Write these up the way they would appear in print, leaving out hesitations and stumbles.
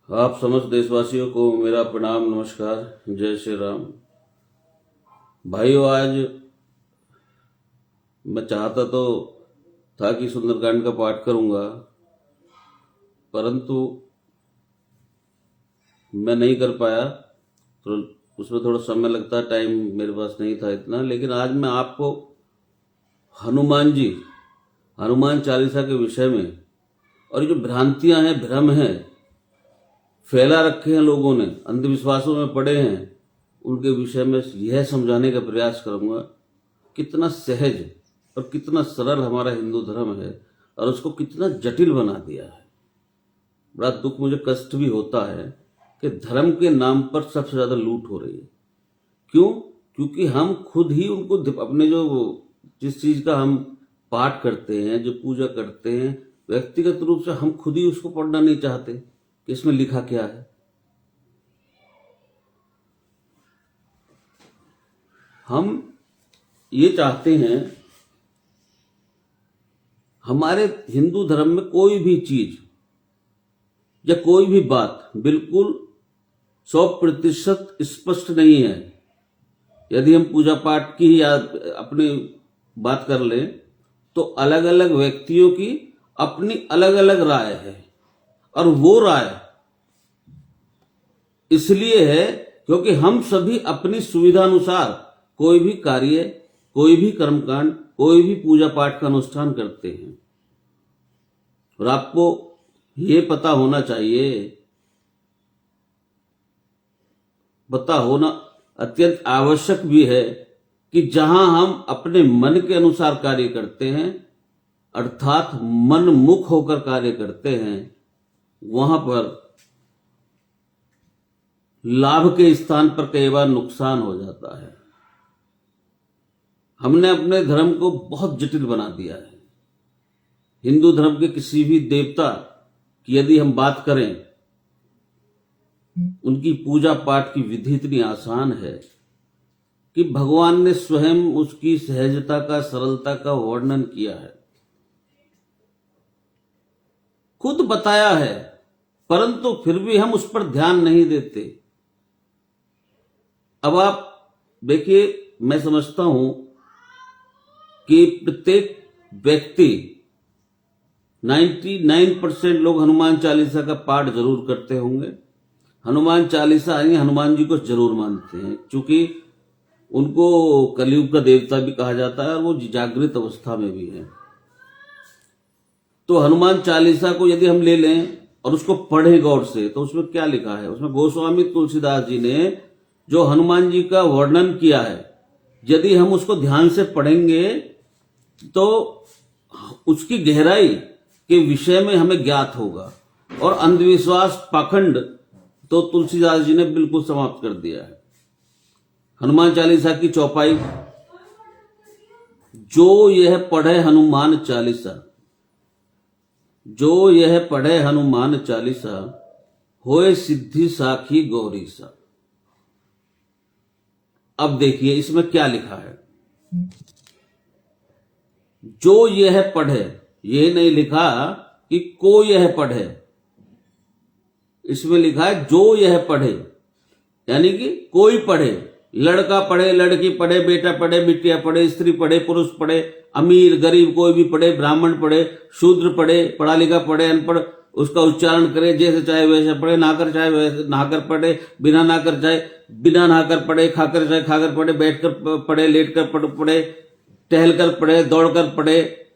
आप समस्त देशवासियों को मेरा प्रणाम, नमस्कार, जय श्री राम। भाइयों, आज मैं चाहता तो था कि सुंदरकांड का पाठ करूंगा, परंतु मैं नहीं कर पाया। तो उसमें थोड़ा समय लगता है, टाइम मेरे पास नहीं था इतना। लेकिन आज मैं आपको हनुमान चालीसा के विषय में, और ये जो भ्रांतियां हैं, भ्रम हैं, फैला रखे हैं लोगों ने, अंधविश्वासों में पड़े हैं, उनके विषय में यह समझाने का प्रयास करूंगा कितना सहज और कितना सरल हमारा हिंदू धर्म है और उसको कितना जटिल बना दिया है। बड़ा दुख, मुझे कष्ट भी होता है कि धर्म के नाम पर सबसे ज्यादा लूट हो रही है। क्यों? क्योंकि हम खुद ही उनको अपने जिस चीज का हम पाठ करते हैं, जो पूजा करते हैं, व्यक्तिगत रूप से हम खुद ही उसको पढ़ना नहीं चाहते कि इसमें लिखा क्या है। हम ये चाहते हैं हमारे हिंदू धर्म में कोई भी चीज या कोई भी बात बिल्कुल 100% स्पष्ट नहीं है। यदि हम पूजा पाठ की या अपनी बात कर लें तो अलग अलग व्यक्तियों की अपनी अलग अलग राय है, और वो राय इसलिए है क्योंकि हम सभी अपनी सुविधा अनुसार कोई भी कार्य, कोई भी कर्मकांड, कोई भी पूजा पाठ का अनुष्ठान करते हैं। और आपको ये पता होना चाहिए, पता होना अत्यंत आवश्यक भी है कि जहां हम अपने मन के अनुसार कार्य करते हैं, अर्थात मन मुख होकर कार्य करते हैं, वहां पर लाभ के स्थान पर कई बार नुकसान हो जाता है। हमने अपने धर्म को बहुत जटिल बना दिया है। हिंदू धर्म के किसी भी देवता की यदि हम बात करें, उनकी पूजा पाठ की विधि इतनी आसान है कि भगवान ने स्वयं उसकी सहजता का, सरलता का वर्णन किया है, खुद बताया है, परंतु फिर भी हम उस पर ध्यान नहीं देते। अब आप देखिए, मैं समझता हूं कि प्रत्येक व्यक्ति 99% लोग हनुमान चालीसा का पाठ जरूर करते होंगे। हनुमान चालीसा यानी हनुमान जी को जरूर मानते हैं, क्योंकि उनको कलयुग का देवता भी कहा जाता है और वो जागृत अवस्था में भी है। तो हनुमान चालीसा को यदि हम ले लें और उसको पढ़ें गौर से, तो उसमें क्या लिखा है? उसमें गोस्वामी तुलसीदास जी ने जो हनुमान जी का वर्णन किया है, यदि हम उसको ध्यान से पढ़ेंगे तो उसकी गहराई के विषय में हमें ज्ञात होगा। और अंधविश्वास, पाखंड तो तुलसीदास जी ने बिल्कुल समाप्त कर दिया है। हनुमान चालीसा की चौपाई, जो यह पढ़े हनुमान चालीसा, जो यह पढ़े हनुमान चालीसा, होए सिद्धि साखी गौरी सा। अब देखिए इसमें क्या लिखा है। जो यह पढ़े, यह नहीं लिखा कि को यह पढ़े, इसमें लिखा है जो यह पढ़े, यानी कि कोई पढ़े, लड़का पढ़े, लड़की पढ़े, बेटा पढ़े, बिटिया पढ़े, स्त्री पढ़े, पुरुष पढ़े, अमीर गरीब कोई भी पढ़े, ब्राह्मण पढ़े, शूद्र पढ़े, पढ़ा लिखा पढ़े, अनपढ़, उसका उच्चारण करे, जैसे चाहे वैसे पढ़े, नहाकर चाहे वैसे नहाकर पढ़े, बिना नहाकर चाहे बिना नहाकर पढ़े, खाकर चाहे खाकर पढ़े, बैठकर पढ़े, लेटकर पढ़े, टहलकर पढ़े, दौड़कर पढ़े,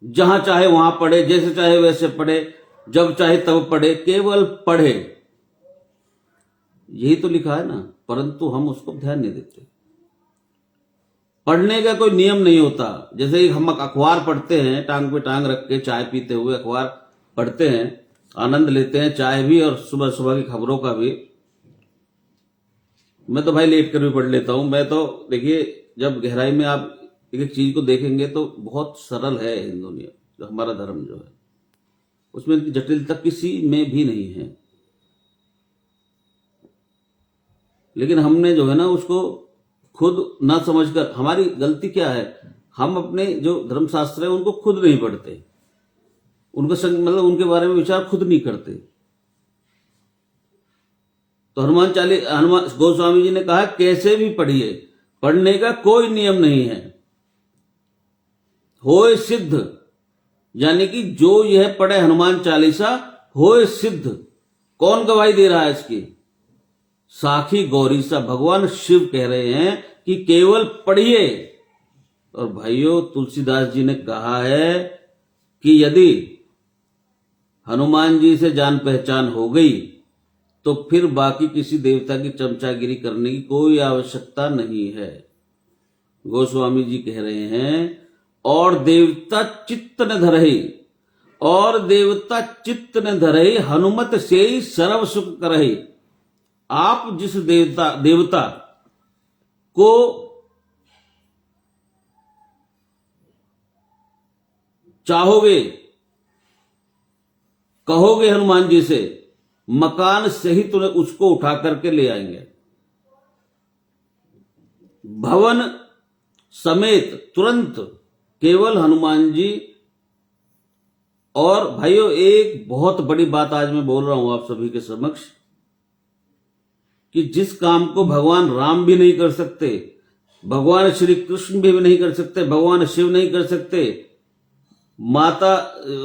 जहां चाहे वहां पढ़े, जैसे चाहे वैसे पढ़े, जब चाहे तब पढ़े, केवल पढ़े। यही तो लिखा है ना, परंतु हम उसको ध्यान नहीं देते। पढ़ने का कोई नियम नहीं होता। जैसे हम अखबार पढ़ते हैं, टांग पे टांग रख के चाय पीते हुए अखबार पढ़ते हैं, आनंद लेते हैं, चाय भी और सुबह सुबह की खबरों का भी। मैं तो भाई लेट कर भी पढ़ लेता हूं। मैं तो देखिए, जब गहराई में आप एक चीज को देखेंगे तो बहुत सरल है हिंदू नियम, जो हमारा धर्म जो है, उसमें इतनी जटिलता किसी में भी नहीं है। लेकिन हमने जो है ना, उसको खुद ना समझकर, हमारी गलती क्या है, हम अपने जो धर्मशास्त्र है उनको खुद नहीं पढ़ते, उनका मतलब उनके बारे में विचार खुद नहीं करते। तो हनुमान गोस्वामी जी ने कहा कैसे भी पढ़िए, पढ़ने का कोई नियम नहीं है। होए सिद्ध, यानी कि जो यह पढ़े हनुमान चालीसा होए सिद्ध। कौन गवाही दे रहा है इसकी? साखी गौरीसा, भगवान शिव कह रहे हैं कि केवल पढ़िए। और भाइयों, तुलसीदास जी ने कहा है कि यदि हनुमान जी से जान पहचान हो गई तो फिर बाकी किसी देवता की चमचागिरी करने की कोई आवश्यकता नहीं है। गोस्वामी जी कह रहे हैं, और देवता चित्त न धरहि, और देवता चित्त न धरहि, हनुमत से ही सर्व सुख करहि। आप जिस देवता को चाहोगे, कहोगे हनुमान जी से, मकान सहित उसको उठा करके ले आएंगे। भवन समेत तुरंत केवल हनुमान जी। और भाइयों, एक बहुत बड़ी बात आज मैं बोल रहा हूं आप सभी के समक्ष, कि जिस काम को भगवान राम भी नहीं कर सकते, भगवान श्री कृष्ण भी नहीं कर सकते, भगवान शिव नहीं कर सकते, माता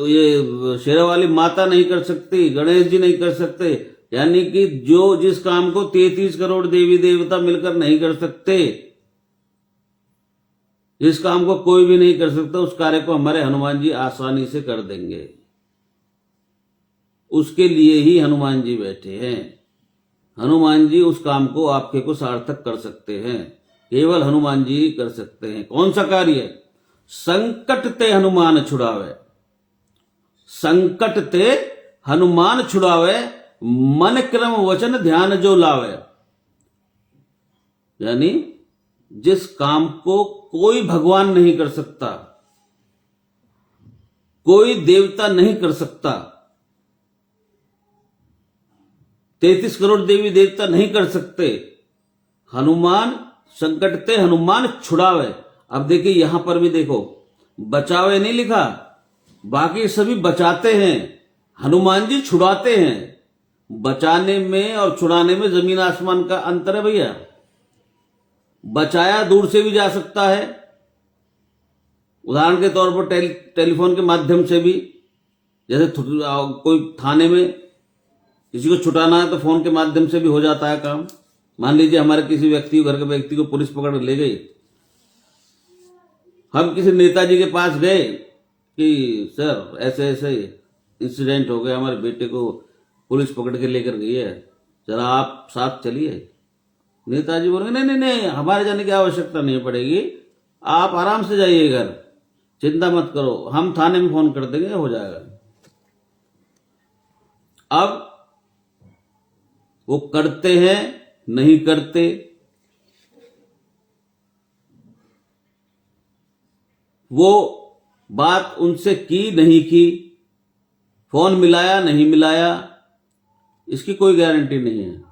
ये शेरावाली माता नहीं कर सकती, गणेश जी नहीं कर सकते, यानी कि जो जिस काम को 33 करोड़ देवी देवता मिलकर नहीं कर सकते, जिस काम को कोई भी नहीं कर सकता, उस कार्य को हमारे हनुमान जी आसानी से कर देंगे। उसके लिए ही हनुमान जी बैठे हैं। हनुमान जी उस काम को आपके को सार्थक कर सकते हैं, केवल हनुमान जी ही कर सकते हैं। कौन सा कार्य? संकट ते हनुमान छुड़ावे, संकट ते हनुमान छुड़ावे, मन क्रम वचन ध्यान जो लावे। यानी जिस काम को कोई भगवान नहीं कर सकता, कोई देवता नहीं कर सकता, 33 करोड़ देवी देवता नहीं कर सकते, हनुमान संकट ते हनुमान छुड़ावे। अब देखिए यहां पर भी देखो, बचावे नहीं लिखा, बाकी सभी बचाते हैं, हनुमान जी छुड़ाते हैं। बचाने में और छुड़ाने में जमीन आसमान का अंतर है भैया। बचाया दूर से भी जा सकता है, उदाहरण के तौर पर टेलीफोन के माध्यम से भी, जैसे कोई थाने में किसी को छुटाना है तो फोन के माध्यम से भी हो जाता है काम। मान लीजिए हमारे किसी व्यक्ति, घर के व्यक्ति को पुलिस पकड़ ले गई, हम किसी नेताजी के पास गए कि सर ऐसे ऐसे इंसिडेंट हो गया, हमारे बेटे को पुलिस पकड़ के लेकर गई है, जरा आप साथ चलिए। नेताजी बोलेंगे नहीं नहीं नहीं, हमारे जाने की आवश्यकता नहीं पड़ेगी, आप आराम से जाइए घर, चिंता मत करो, हम थाने में फोन कर देंगे, हो जाएगा। अब वो करते हैं नहीं करते, वो बात उनसे की नहीं की, फोन मिलाया नहीं मिलाया, इसकी कोई गारंटी नहीं है।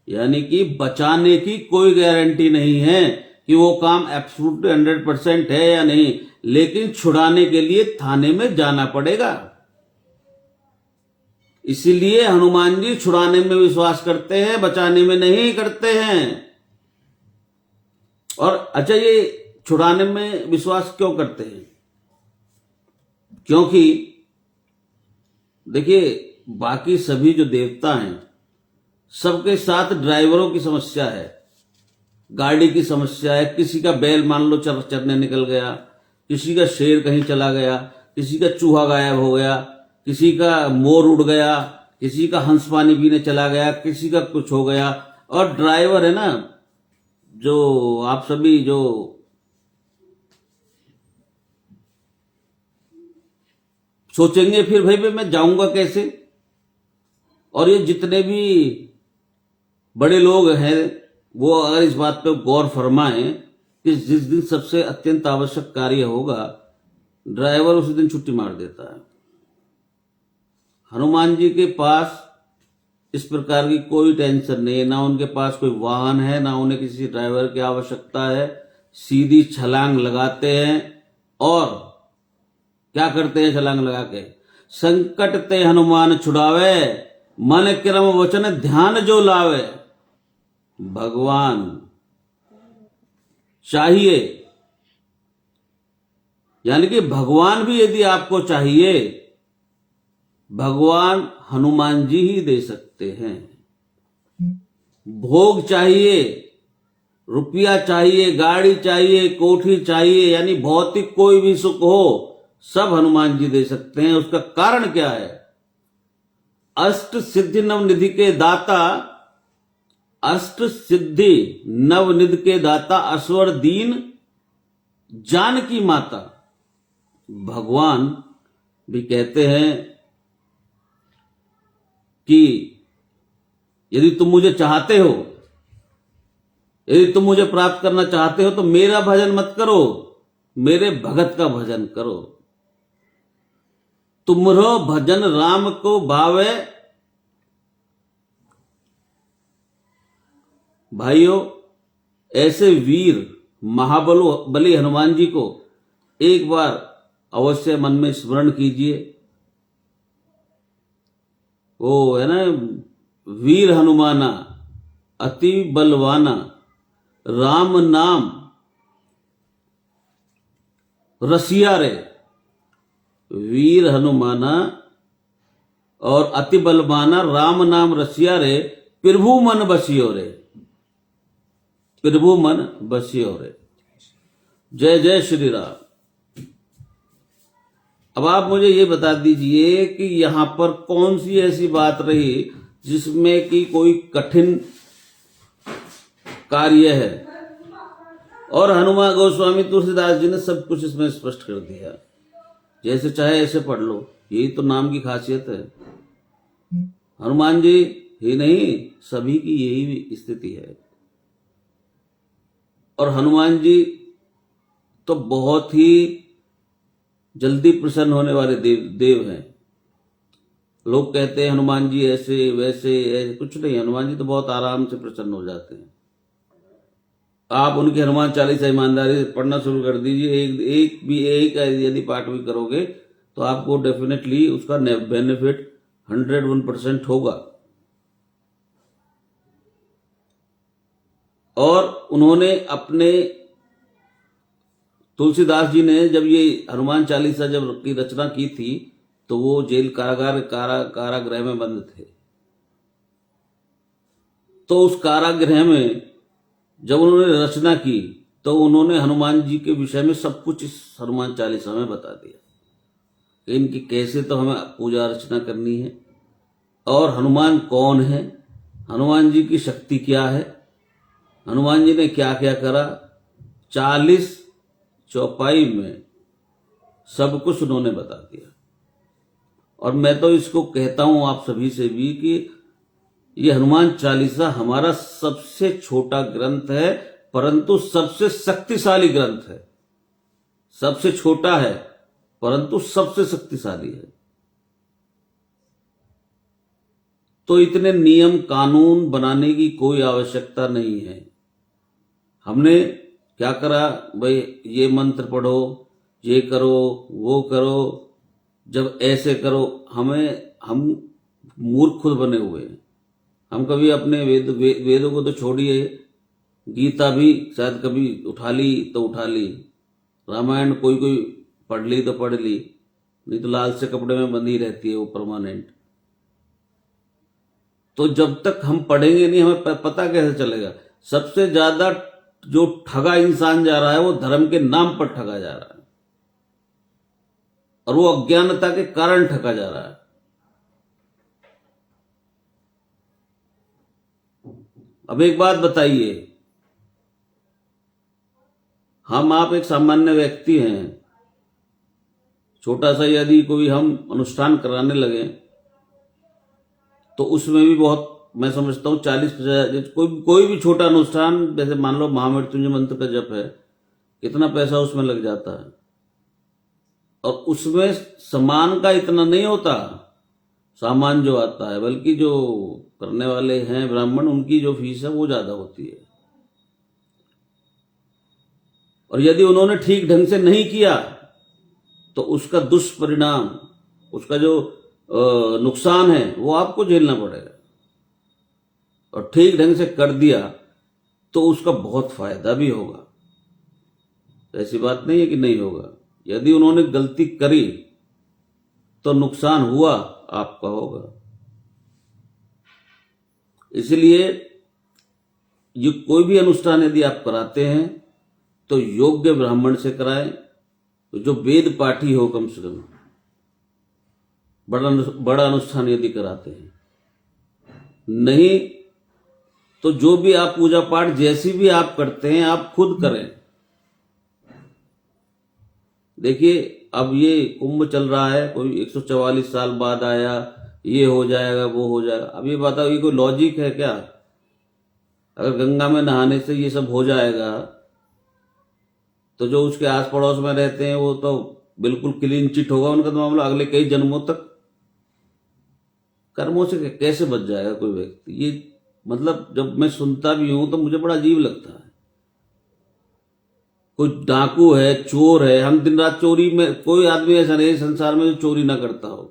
यानी कि बचाने की कोई गारंटी नहीं है कि वो काम एब्सोल्युटली 100% है या नहीं, लेकिन छुड़ाने के लिए थाने में जाना पड़ेगा। इसीलिए हनुमान जी छुड़ाने में विश्वास करते हैं, बचाने में नहीं करते हैं। और अच्छा, ये छुड़ाने में विश्वास क्यों करते हैं? क्योंकि देखिए, बाकी सभी जो देवता हैं, सबके साथ ड्राइवरों की समस्या है, गाड़ी की समस्या है। किसी का बैल मान लो चरने निकल गया, किसी का शेर कहीं चला गया, किसी का चूहा गायब हो गया, किसी का मोर उड़ गया, किसी का हंस पानी पीने चला गया, किसी का कुछ हो गया। और ड्राइवर है ना, जो आप सभी जो सोचेंगे फिर भाई मैं जाऊंगा कैसे। और ये जितने भी बड़े लोग हैं वो अगर इस बात पे गौर फरमाएं कि जिस दिन सबसे अत्यंत आवश्यक कार्य होगा, ड्राइवर उसी दिन छुट्टी मार देता है। हनुमान जी के पास इस प्रकार की कोई टेंशन नहीं है, ना उनके पास कोई वाहन है, ना उन्हें किसी ड्राइवर की आवश्यकता है। सीधी छलांग लगाते हैं और क्या करते हैं छलांग लगा के? संकट ते हनुमान छुड़ावे, मन क्रम वचन ध्यान जो लावे, भगवान चाहिए। यानी कि भगवान भी यदि आपको चाहिए, भगवान हनुमान जी ही दे सकते हैं। भोग चाहिए, रुपया चाहिए, गाड़ी चाहिए, कोठी चाहिए, यानी भौतिक कोई भी सुख हो, सब हनुमान जी दे सकते हैं। उसका कारण क्या है? अष्ट सिद्धि नवनिधि के दाता, अष्ट सिद्धि नवनिधि के दाता, असवर दीन जानकी माता। भगवान भी कहते हैं कि यदि तुम मुझे चाहते हो, यदि तुम मुझे प्राप्त करना चाहते हो, तो मेरा भजन मत करो, मेरे भगत का भजन करो। तुमरो भजन राम को भावे। भाइयों, ऐसे वीर महाबली हनुमान जी को एक बार अवश्य मन में स्मरण कीजिए। वो है ना, वीर हनुमाना अति बलवाना, राम नाम रसिया रे। वीर हनुमाना और अति बलवाना, राम नाम रसिया रे, प्रभु मन बसियो रे, प्रभु मन बसियो रे। जय जय श्री राम। अब आप मुझे ये बता दीजिए कि यहां पर कौन सी ऐसी बात रही जिसमें कि कोई कठिन कार्य है, और हनुमान गोस्वामी तुलसीदास जी ने सब कुछ इसमें स्पष्ट कर दिया। जैसे चाहे ऐसे पढ़ लो, यही तो नाम की खासियत है। हनुमान जी ही नहीं, सभी की यही स्थिति है। और हनुमान जी तो बहुत ही जल्दी प्रसन्न होने वाले देव हैं। लोग कहते हैं हनुमान जी ऐसे वैसे, ऐसे कुछ नहीं। हनुमान जी तो बहुत आराम से प्रसन्न हो जाते हैं। आप उनके हनुमान चालीसा ईमानदारी से पढ़ना शुरू कर दीजिए। एक यदि पाठ भी करोगे तो आपको डेफिनेटली उसका बेनिफिट 101% होगा। और उन्होंने अपने तुलसीदास जी ने जब ये हनुमान चालीसा जब की रचना की थी, तो वो जेल कारागृह में बंद थे। तो उस कारागृह में जब उन्होंने रचना की, तो उन्होंने हनुमान जी के विषय में सब कुछ इस हनुमान चालीसा में बता दिया कि इनकी कैसे तो हमें पूजा अर्चना करनी है, और हनुमान कौन है, हनुमान जी की शक्ति क्या है, हनुमान जी ने क्या क्या करा। 40 चौपाई में सब कुछ उन्होंने बता दिया। और मैं तो इसको कहता हूं आप सभी से भी कि ये हनुमान चालीसा हमारा सबसे छोटा ग्रंथ है, परंतु सबसे शक्तिशाली ग्रंथ है। सबसे छोटा है परंतु सबसे शक्तिशाली है। तो इतने नियम कानून बनाने की कोई आवश्यकता नहीं है। हमने क्या करा, भाई ये मंत्र पढ़ो, ये करो, वो करो, जब ऐसे करो। हम मूर्ख खुद बने हुए हैं। हम कभी अपने वेदों को तो छोड़िए, गीता भी शायद कभी उठा ली तो उठा ली, रामायण कोई कोई पढ़ ली तो पढ़ ली, नहीं तो लाल से कपड़े में बंधी रहती है वो परमानेंट। तो जब तक हम पढ़ेंगे नहीं, हमें पता कैसे चलेगा? सबसे ज्यादा जो ठगा इंसान जा रहा है वो धर्म के नाम पर ठगा जा रहा है, और वो अज्ञानता के कारण ठगा जा रहा है। अब एक बात बताइए, हम आप एक सामान्य व्यक्ति हैं, छोटा सा यदि कोई हम अनुष्ठान कराने लगे तो उसमें भी बहुत, मैं समझता हूं 40-50, कोई भी छोटा अनुष्ठान, जैसे मान लो महामृत्युंजय मंत्र का जप है, कितना पैसा उसमें लग जाता है। और उसमें सामान का इतना नहीं होता, सामान जो आता है, बल्कि जो करने वाले हैं ब्राह्मण, उनकी जो फीस है वो ज्यादा होती है। और यदि उन्होंने ठीक ढंग से नहीं किया तो उसका दुष्परिणाम, उसका जो नुकसान है वो आपको झेलना पड़ेगा। और ठीक ढंग से कर दिया तो उसका बहुत फायदा भी होगा। ऐसी बात नहीं है कि नहीं होगा। यदि उन्होंने गलती करी तो नुकसान हुआ आपका होगा। इसलिए ये कोई भी अनुष्ठान यदि आप कराते हैं तो योग्य ब्राह्मण से कराएं, तो जो वेद पाठी हो कम से कम। बड़ा अनुष्ठान यदि कराते हैं, नहीं तो जो भी आप पूजा पाठ जैसी भी आप करते हैं आप खुद करें। देखिए अब ये कुंभ चल रहा है, कोई 144 साल बाद आया, ये हो जाएगा वो हो जाएगा। अब ये बताओ, ये कोई लॉजिक है क्या? अगर गंगा में नहाने से ये सब हो जाएगा तो जो उसके आस पड़ोस में रहते हैं वो तो बिल्कुल क्लीन चिट होगा उनका तो मामला, अगले कई जन्मों तक कर्मों से कैसे बच जाएगा कोई व्यक्ति? ये मतलब जब मैं सुनता भी हूं तो मुझे बड़ा अजीब लगता है। कोई डाकू है, चोर है, हम दिन रात चोरी में, कोई आदमी ऐसा नहीं संसार में जो चोरी ना करता हो।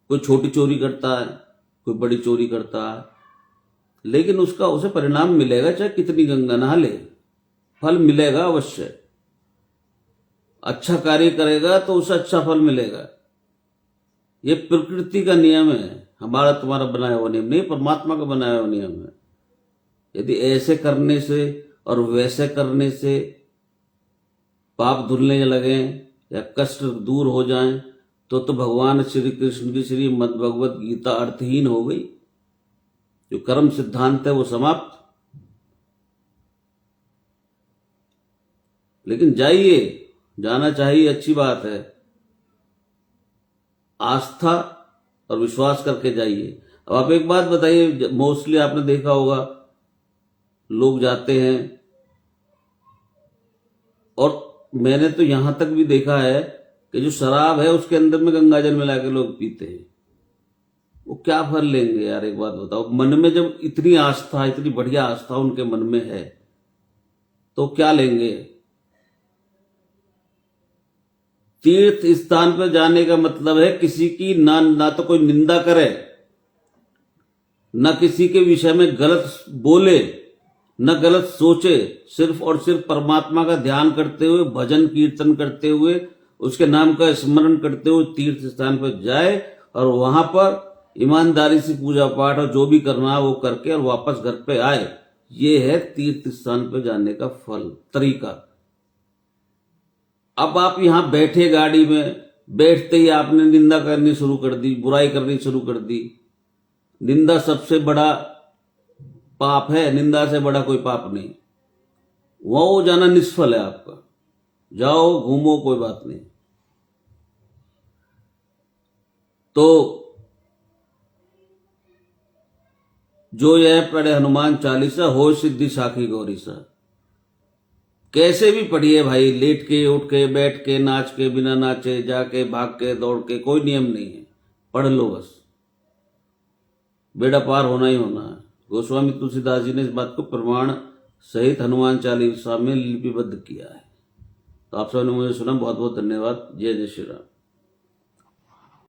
कोई छोटी चोरी करता है, कोई बड़ी चोरी करता है, लेकिन उसका उसे परिणाम मिलेगा, चाहे कितनी गंगा नहा ले, फल मिलेगा अवश्य। अच्छा कार्य करेगा तो उसे अच्छा फल मिलेगा। ये प्रकृति का नियम है, हमारा तुम्हारा बनाया हुआ नियम नहीं, परमात्मा का बनाया हुआ नियम है। यदि ऐसे करने से और वैसे करने से पाप धुलने लगे या कष्ट दूर हो जाएं तो भगवान श्री कृष्ण की श्रीमद् भगवत गीता अर्थहीन हो गई। जो कर्म सिद्धांत है वो समाप्त। लेकिन जाइए, जाना चाहिए, अच्छी बात है। आस्था और विश्वास करके जाइए। अब आप एक बात बताइए, मोस्टली आपने देखा होगा लोग जाते हैं, और मैंने तो यहां तक भी देखा है कि जो शराब है उसके अंदर में गंगाजल मिला के लोग पीते हैं। वो क्या फल लेंगे यार? एक बात बताओ, मन में जब इतनी आस्था, इतनी बढ़िया आस्था उनके मन में है तो क्या लेंगे? तीर्थ स्थान पर जाने का मतलब है किसी की ना तो कोई निंदा करे, ना किसी के विषय में गलत बोले, न गलत सोचे, सिर्फ और सिर्फ परमात्मा का ध्यान करते हुए, भजन कीर्तन करते हुए, उसके नाम का स्मरण करते हुए तीर्थ स्थान पर जाए और वहां पर ईमानदारी से पूजा पाठ और जो भी करना है वो करके और वापस घर पे आए। ये है तीर्थ स्थान पर जाने का फल, तरीका। अब आप यहां बैठे गाड़ी में, बैठते ही आपने निंदा करनी शुरू कर दी, बुराई करनी शुरू कर दी। निंदा सबसे बड़ा पाप है, निंदा से बड़ा कोई पाप नहीं। वहां जाना निष्फल है आपका। जाओ, घूमो, कोई बात नहीं। तो जो यह पढ़े हनुमान चालीसा, हो सिद्धि साखी गौरीसा। कैसे भी पढ़िए भाई, लेट के, उठ के, बैठ के, नाच के, बिना नाचे, जाके, भाग के, दौड़ के, कोई नियम नहीं है। पढ़ लो बस, बेड़ा पार होना ही होना है। गोस्वामी तुलसीदास जी ने इस बात को प्रमाण सहित हनुमान चालीसा में लिपिबद्ध किया है। तो आप सबने मुझे सुना, बहुत बहुत धन्यवाद। जय जय श्री राम।